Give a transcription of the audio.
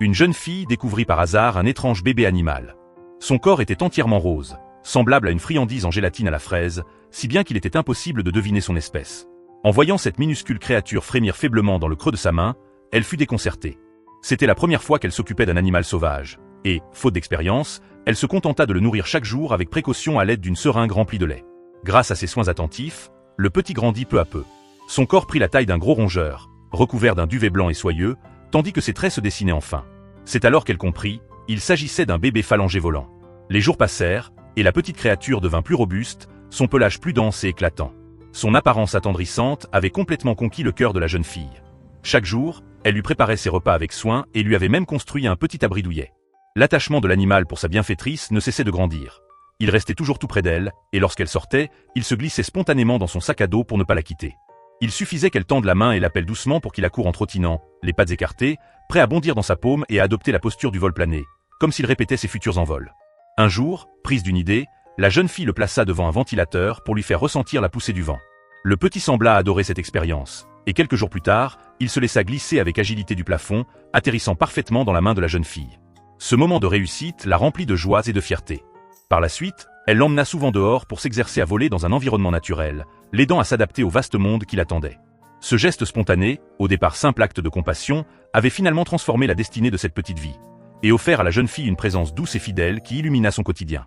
Une jeune fille découvrit par hasard un étrange bébé animal. Son corps était entièrement rose, semblable à une friandise en gélatine à la fraise, si bien qu'il était impossible de deviner son espèce. En voyant cette minuscule créature frémir faiblement dans le creux de sa main, elle fut déconcertée. C'était la première fois qu'elle s'occupait d'un animal sauvage, et, faute d'expérience, elle se contenta de le nourrir chaque jour avec précaution à l'aide d'une seringue remplie de lait. Grâce à ses soins attentifs, le petit grandit peu à peu. Son corps prit la taille d'un gros rongeur, recouvert d'un duvet blanc et soyeux, tandis que ses traits se dessinaient enfin. C'est alors qu'elle comprit, il s'agissait d'un bébé phalangé volant. Les jours passèrent, et la petite créature devint plus robuste, son pelage plus dense et éclatant. Son apparence attendrissante avait complètement conquis le cœur de la jeune fille. Chaque jour, elle lui préparait ses repas avec soin et lui avait même construit un petit abri douillet. L'attachement de l'animal pour sa bienfaitrice ne cessait de grandir. Il restait toujours tout près d'elle, et lorsqu'elle sortait, il se glissait spontanément dans son sac à dos pour ne pas la quitter. Il suffisait qu'elle tende la main et l'appelle doucement pour qu'il accourt en trottinant, les pattes écartées, prêt à bondir dans sa paume et à adopter la posture du vol plané, comme s'il répétait ses futurs envols. Un jour, prise d'une idée, la jeune fille le plaça devant un ventilateur pour lui faire ressentir la poussée du vent. Le petit sembla adorer cette expérience, et quelques jours plus tard, il se laissa glisser avec agilité du plafond, atterrissant parfaitement dans la main de la jeune fille. Ce moment de réussite la remplit de joie et de fierté. Par la suite, elle l'emmena souvent dehors pour s'exercer à voler dans un environnement naturel, l'aidant à s'adapter au vaste monde qui l'attendait. Ce geste spontané, au départ simple acte de compassion, avait finalement transformé la destinée de cette petite vie, et offert à la jeune fille une présence douce et fidèle qui illumina son quotidien.